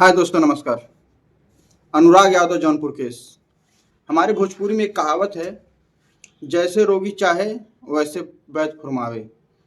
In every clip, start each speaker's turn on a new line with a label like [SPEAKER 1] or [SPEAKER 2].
[SPEAKER 1] हाय दोस्तों, नमस्कार। अनुराग यादव जौनपुर केस। हमारे भोजपुरी में एक कहावत है, जैसे रोगी चाहे वैसे वैद्य फुरमावे।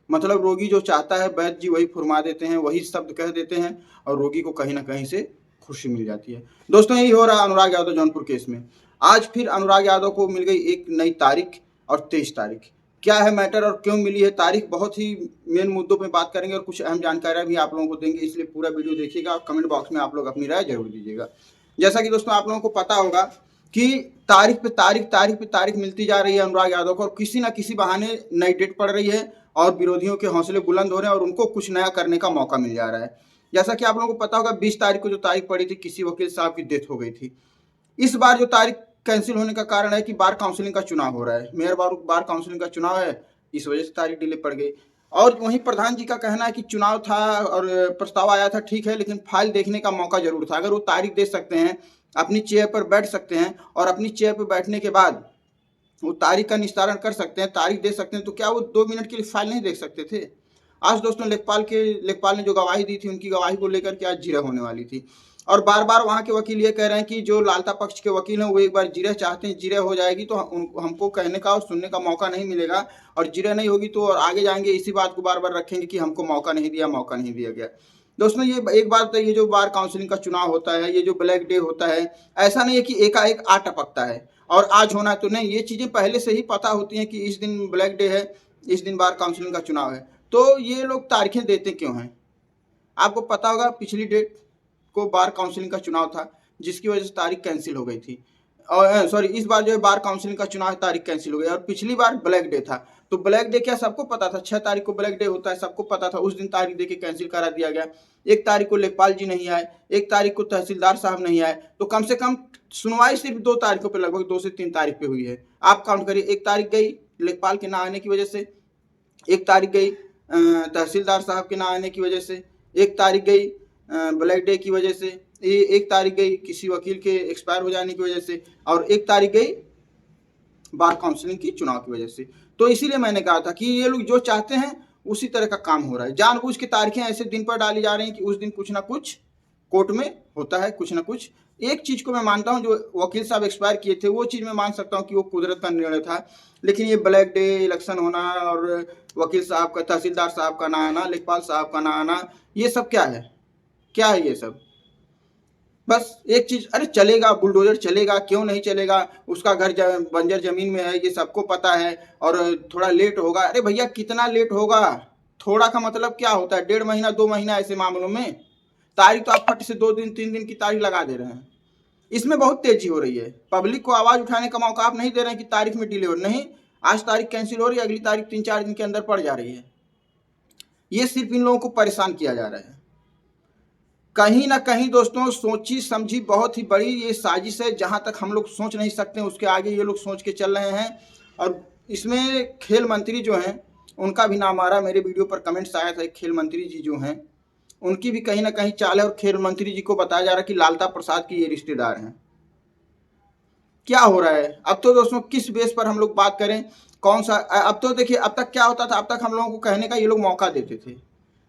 [SPEAKER 1] मतलब रोगी जो चाहता है वैद्य जी वही फुरमा देते हैं, वही शब्द कह देते हैं और रोगी को कहीं ना कहीं से खुशी मिल जाती है। दोस्तों, यही हो रहा अनुराग यादव जौनपुर केस में। आज फिर अनुराग यादव को मिल गई एक नई तारीख और 23 तारीख। क्या है मैटर और क्यों मिली है तारीख, बहुत ही मेन मुद्दों पे बात करेंगे और कुछ अहम जानकारियां भी आप लोगों को देंगे, इसलिए पूरा वीडियो देखिएगा और कमेंट बॉक्स में आप लोग अपनी राय जरूर दीजिएगा। जैसा कि दोस्तों आप लोगों को पता होगा कि तारीख पे तारीख मिलती जा रही है अनुराग यादव को, और किसी ना किसी बहाने नई डेट पड़ रही है और विरोधियों के हौसले बुलंद हो रहे हैं और उनको कुछ नया करने का मौका मिल जा रहा है। जैसा कि आप लोगों को पता होगा 20 तारीख को जो तारीख पड़ी थी, किसी वकील साहब की डेथ हो गई थी। इस बार जो तारीख कैंसिल होने का कारण है कि बार काउंसिलिंग का चुनाव हो रहा है, मेयर बार काउंसिलिंग का चुनाव है, इस वजह से तारीख डिले पड़ गई। और वहीं प्रधान जी का कहना है कि चुनाव था और प्रस्ताव आया था, ठीक है, लेकिन फाइल देखने का मौका जरूर था। अगर वो तारीख दे सकते हैं, अपनी चेयर पर बैठ सकते हैं और अपनी चेयर पर बैठने के बाद वो तारीख का निस्तारण कर सकते हैं, तारीख दे सकते हैं, तो क्या वो 2 मिनट के लिए फाइल नहीं देख सकते थे? आज दोस्तों लेखपाल ने जो गवाही दी थी, उनकी गवाही को लेकर के आज जिरह होने वाली थी। और बार बार वहाँ के वकील ये कह रहे हैं कि जो लालता पक्ष के वकील हैं वो एक बार जिरह चाहते हैं, जिरह हो जाएगी तो हमको कहने का और सुनने का मौका नहीं मिलेगा, और जिरह नहीं होगी तो और आगे जाएंगे इसी बात को बार बार रखेंगे कि हमको मौका नहीं दिया गया। दोस्तों, ये एक बात है, ये जो बार काउंसिलिंग का चुनाव होता है, ये जो ब्लैक डे होता है, ऐसा नहीं है कि एकाएक आ टपकता है और आज होना है तो नहीं। ये चीज़ें पहले से ही पता होती हैं कि इस दिन ब्लैक डे है, इस दिन बार काउंसिलिंग का चुनाव है, तो ये लोग तारीखें देते क्यों हैं? आपको पता होगा पिछली डेट को बार काउंसिलिंग का चुनाव था, जिसकी वजह से तारीख कैंसिल हो गई थी। और सॉरी, इस बार जो है बार काउंसिलिंग का चुनाव तारीख कैंसिल हो गई और पिछली बार ब्लैक डे था। तो ब्लैक डे क्या सबको पता था? 6 तारीख को ब्लैक डे होता है, सबको पता था। उस दिन तारीख दे के कैंसिल करा दिया गया। 1 तारीख को लेखपाल जी नहीं आए, 1 तारीख को तहसीलदार साहब नहीं आए, तो कम से कम सुनवाई सिर्फ 2 तारीखों पर, लगभग 2 से 3 तारीख पे हुई है। आप काउंट करिए, 1 तारीख गई लेखपाल के ना आने की वजह से, 1 तारीख गई तहसीलदार साहब के ना आने की वजह से, 1 तारीख गई ब्लैक डे की वजह से, 1 तारीख गई किसी वकील के एक्सपायर हो जाने की वजह से, और 1 तारीख गई बार काउंसिलिंग की चुनाव की वजह से। तो इसीलिए मैंने कहा था कि ये लोग जो चाहते हैं उसी तरह का काम हो रहा है। जानबूझ के तारीखें ऐसे दिन पर डाली जा रही हैं कि उस दिन कुछ ना कुछ कोर्ट में होता है, कुछ ना कुछ। एक चीज को मैं मानता हूं, जो वकील साहब एक्सपायर किए थे वो चीज मैं मान सकता हूं कि वो कुदरत का निर्णय था, लेकिन ये ब्लैक डे, इलेक्शन होना और वकील साहब का, तहसीलदार साहब का ना आना, लेखपाल साहब का ना आना, ये सब क्या है? क्या है ये सब? बस एक चीज, अरे चलेगा, बुलडोजर चलेगा, क्यों नहीं चलेगा? उसका घर बंजर जमीन में है, ये सबको पता है, और थोड़ा लेट होगा। अरे भैया, कितना लेट होगा? थोड़ा का मतलब क्या होता है? 1.5 महीना 2 महीना ऐसे मामलों में तारीख तो आप फट से 2 दिन 3 दिन की तारीख लगा दे रहे हैं। इसमें बहुत तेजी हो रही है। पब्लिक को आवाज उठाने का मौका आप नहीं दे रहे हैं कि तारीख में डिले हो नहीं। आज तारीख कैंसिल हो रही है, अगली तारीख 3-4 दिन के अंदर पड़ जा रही है। ये सिर्फ इन लोगों को परेशान किया जा रहा है। कहीं ना कहीं दोस्तों सोची समझी बहुत ही बड़ी ये साजिश है, जहां तक हम लोग सोच नहीं सकते उसके आगे ये लोग सोच के चल रहे हैं। और इसमें खेल मंत्री जो हैं उनका भी नाम आ रहा है। मेरे वीडियो पर कमेंट्स आया था, खेल मंत्री जी जो हैं उनकी भी कहीं ना कहीं चाल है, और खेल मंत्री जी को बताया जा रहा है कि लालता प्रसाद की ये रिश्तेदार हैं। क्या हो रहा है? अब तो दोस्तों किस बेस पर हम लोग बात करें, कौन सा? अब तो देखिए, अब तक क्या होता था, अब तक हम लोगों को कहने का ये लोग मौका देते थे।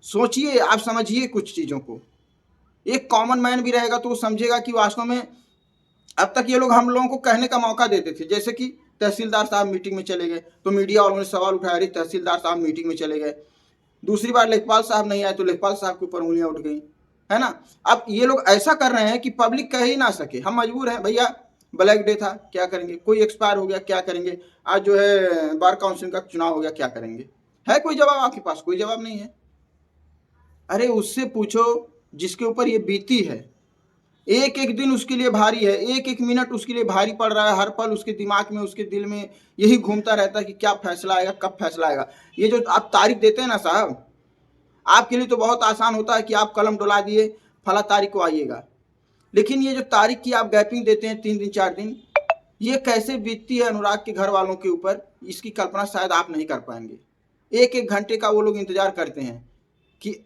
[SPEAKER 1] सोचिए, आप समझिए कुछ चीजों को। एक कॉमन मैन भी रहेगा तो वो समझेगा कि वास्तव में अब तक ये लोग हम लोगों को कहने का मौका देते थे। जैसे कि तहसीलदार साहब मीटिंग में चले गए तो मीडिया वालों ने सवाल उठाया, अरे तहसीलदार साहब मीटिंग में चले गए। दूसरी बार लेखपाल साहब नहीं आए तो लेखपाल साहब के ऊपर उंगलियां उठ गई, है ना? अब ये लोग ऐसा कर रहे हैं कि पब्लिक कह ही ना सके। हम मजबूर हैं भैया, ब्लैक डे था, क्या करेंगे? कोई एक्सपायर हो गया, क्या करेंगे? आज जो है बार काउंसिल का चुनाव हो गया, क्या करेंगे? है कोई जवाब आपके पास? कोई जवाब नहीं है। अरे उससे पूछो जिसके ऊपर ये बीती है। एक एक दिन उसके लिए भारी है, एक एक मिनट उसके लिए भारी पड़ रहा है। हर पल उसके दिमाग में, उसके दिल में यही घूमता रहता है कि क्या फैसला आएगा, कब फैसला आएगा। ये जो आप तारीख देते हैं ना साहब, आपके लिए तो बहुत आसान होता है कि आप कलम डुला दिए, फला तारीख को आइएगा। लेकिन ये जो तारीख की आप गैपिंग देते हैं 3 दिन 4 दिन, ये कैसे बीतती है अनुराग के घर वालों के ऊपर, इसकी कल्पना शायद आप नहीं कर पाएंगे। एक एक घंटे का वो लोग इंतजार करते हैं कि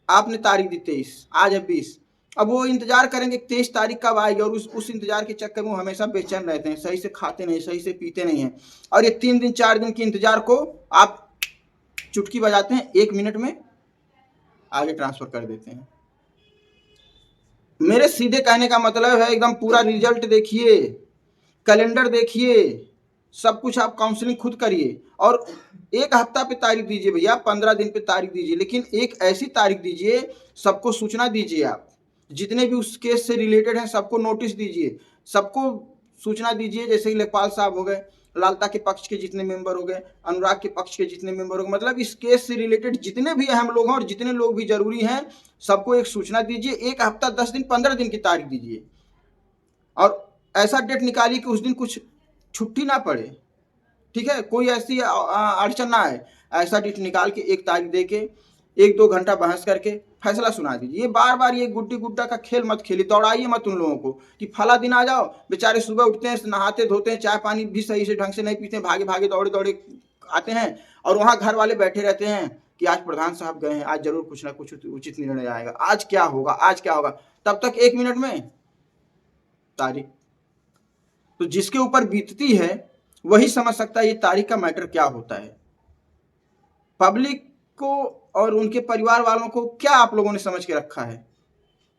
[SPEAKER 1] आपने तारीख दी 23, आज है 20। अब वो इंतजार करेंगे 23 तारीख कब आएगी, और उस इंतजार के चक्कर में वो हमेशा बेचैन रहते हैं, सही से खाते नहीं, सही से पीते नहीं हैं। और ये 3 दिन 4 दिन के इंतजार को आप चुटकी बजाते हैं, 1 मिनट में आगे ट्रांसफर कर देते हैं। मेरे सीधे कहने का मतलब है एकदम पूरा रिजल्ट देखिए, कैलेंडर देखिए, सब कुछ आप काउंसलिंग खुद करिए और एक हफ्ता पे तारीख दीजिए भैया, 15 दिन पे तारीख दीजिए, लेकिन एक ऐसी तारीख दीजिए, सबको सूचना दीजिए। आप जितने भी उस केस से रिलेटेड हैं सबको नोटिस दीजिए, सबको सूचना दीजिए। जैसे कि लेखपाल साहब हो गए, लालता के पक्ष के जितने मेंबर हो गए, अनुराग के पक्ष के जितने मेंबर हो गए, मतलब इस केस से रिलेटेड जितने भी अहम लोग हैं और जितने लोग भी जरूरी हैं, सबको एक सूचना दीजिए। एक हफ्ता, 10 दिन, 15 दिन की तारीख दीजिए और ऐसा डेट निकालिए कि उस दिन कुछ छुट्टी ना पड़े, ठीक है, कोई ऐसी अड़चन ना आए। ऐसा डेट निकाल के एक तारीख दे के 1-2 घंटा बहस करके फैसला सुना दीजिए। ये बार बार ये गुड्डी गुड्डा का खेल मत खेलिए, दौड़ाइए मत उन लोगों को कि फला दिन आ जाओ। बेचारे सुबह उठते हैं, नहाते धोते हैं, चाय पानी भी सही से ढंग से नहीं पीते हैं, भागे भागे दौड़े दौड़े आते हैं और वहाँ घर वाले बैठे रहते हैं कि आज प्रधान साहब गए हैं, आज जरूर कुछ ना कुछ उचित निर्णय आएगा, आज क्या होगा, आज क्या होगा। तब तक 1 मिनट में तारीख। तो जिसके ऊपर बीतती है वही समझ सकता है ये तारीख का मैटर क्या होता है। पब्लिक को और उनके परिवार वालों को क्या आप लोगों ने समझ के रखा है।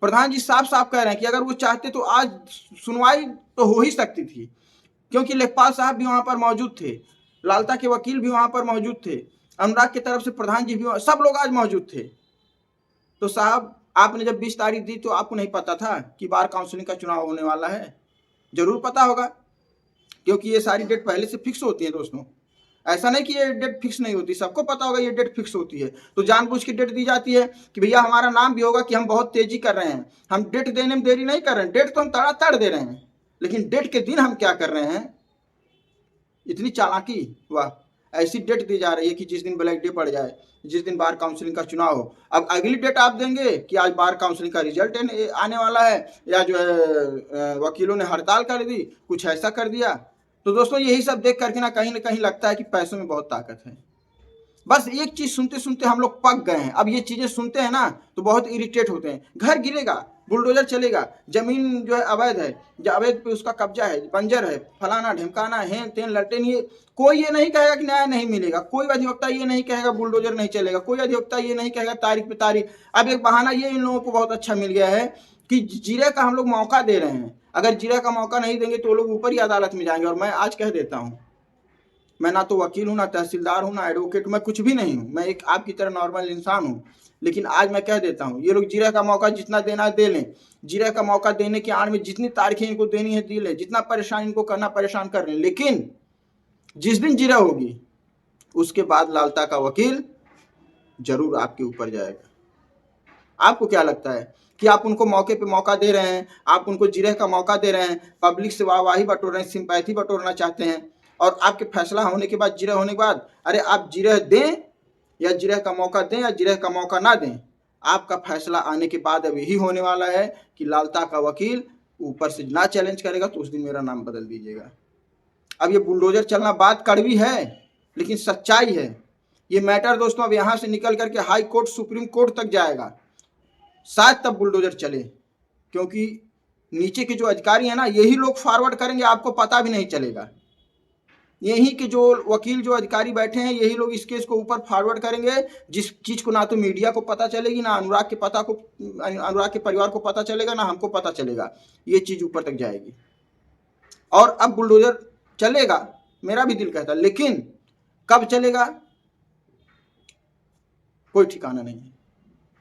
[SPEAKER 1] प्रधान जी साफ साफ कह रहे हैं कि अगर वो चाहते तो आज सुनवाई तो हो ही सकती थी, क्योंकि लेखपाल साहब भी वहां पर मौजूद थे, लालता के वकील भी वहां पर मौजूद थे, अनुराग की तरफ से प्रधान जी भी, सब लोग आज मौजूद थे। तो साहब आपने जब 20 तारीख दी तो आपको नहीं पता था कि बार काउंसिलिंग का चुनाव होने वाला है? जरूर पता होगा, क्योंकि ये सारी डेट पहले से फिक्स होती है दोस्तों। ऐसा नहीं कि ये डेट फिक्स नहीं होती, सबको पता होगा ये डेट फिक्स होती है। तो जानबूझ के डेट दी जाती है कि भैया हमारा नाम भी होगा कि हम बहुत तेजी कर रहे हैं, हम डेट देने में देरी नहीं कर रहे हैं, डेट तो हम तड़ातड़ दे रहे हैं, लेकिन डेट के दिन हम क्या कर रहे हैं, इतनी चालाकी, वाह। ऐसी डेट दी जा रही है कि जिस दिन ब्लैक डे पड़ जाए, जिस दिन बार काउंसिलिंग का चुनाव हो। अब अगली डेट आप देंगे कि आज बार काउंसिलिंग का रिजल्ट आने वाला है, या जो है वकीलों ने हड़ताल कर दी, कुछ ऐसा कर दिया। तो दोस्तों यही सब देख करके ना कहीं लगता है कि पैसों में बहुत ताकत है। बस एक चीज सुनते सुनते हम लोग पक गए हैं। अब ये चीजें सुनते हैं ना तो बहुत इरिटेट होते हैं। घर गिरेगा, बुलडोजर चलेगा, जमीन जो है अवैध है, जो अवैध पे उसका कब्जा है, बंजर है, फलाना ढिमकाना है, तेन लटेन, ये कोई ये नहीं कहेगा कि न्याय नहीं मिलेगा, कोई अधिवक्ता ये नहीं कहेगा बुलडोजर नहीं चलेगा, कोई अधिवक्ता ये नहीं कहेगा तारीख पे तारीख। अब एक बहाना ये इन लोगों को बहुत अच्छा मिल गया है कि जीरे का हम लोग मौका दे रहे हैं, अगर जीरा का मौका नहीं देंगे तो वो लोग ऊपर ही अदालत में जाएंगे। और मैं आज कह देता हूँ, मैं ना तो वकील हूँ, ना तहसीलदार हूँ, ना एडवोकेट, मैं कुछ भी नहीं हूँ, मैं एक आपकी तरह नॉर्मल इंसान हूँ। लेकिन आज मैं कह देता हूँ, ये लोग जीरा का मौका जितना देना दे लें, जीरा का मौका देने के आड़ में जितनी तारीखें इनको देनी है दी लें, जितना परेशान इनको करना परेशान कर लें, लेकिन जिस दिन जीरा होगी उसके बाद लालता का वकील जरूर आपके ऊपर जाएगा। आपको क्या लगता है कि आप उनको मौके पे मौका दे रहे हैं, आप उनको जिरह का मौका दे रहे हैं, पब्लिक से वाहवाही बटोर रहे हैं, सिंपैथी बटोरना चाहते हैं, और आपके फैसला होने के बाद, जिरह होने के बाद, अरे आप जिरह दें या जिरह का मौका दें या जिरह का मौका ना दें, आपका फैसला आने के बाद अब यही होने वाला है कि लालता का वकील ऊपर से ना चैलेंज करेगा तो उस दिन मेरा नाम बदल दीजिएगा। अब ये बुलडोजर चलना बात कड़वी है लेकिन सच्चाई है। ये मैटर दोस्तों अब यहाँ से निकल करके हाई कोर्ट, सुप्रीम कोर्ट तक जाएगा, शायद तब बुलडोजर चले, क्योंकि नीचे के जो अधिकारी हैं ना, यही लोग फॉरवर्ड करेंगे, आपको पता भी नहीं चलेगा। यही के जो वकील, जो अधिकारी बैठे हैं, यही लोग इस केस को ऊपर फॉरवर्ड करेंगे, जिस चीज को ना तो मीडिया को पता चलेगी, ना अनुराग के परिवार को पता चलेगा, ना हमको पता चलेगा। ये चीज ऊपर तक जाएगी और अब बुलडोजर चलेगा, मेरा भी दिल कहता है, लेकिन कब चलेगा कोई ठिकाना नहीं है,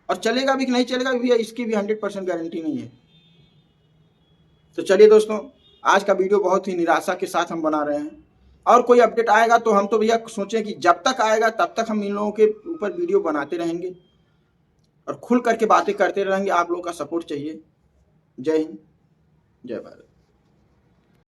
[SPEAKER 1] और चलेगा भी कि नहीं चलेगा भी, इसकी भी 100% गारंटी नहीं है। तो चलिए दोस्तों, आज का वीडियो बहुत ही निराशा के साथ हम बना रहे हैं, और कोई अपडेट आएगा तो हम तो भैया सोचें कि जब तक आएगा तब तक हम इन लोगों के ऊपर वीडियो बनाते रहेंगे और खुल करके बातें करते रहेंगे। आप लोगों का सपोर्ट चाहिए। जय हिंद, जय भारत।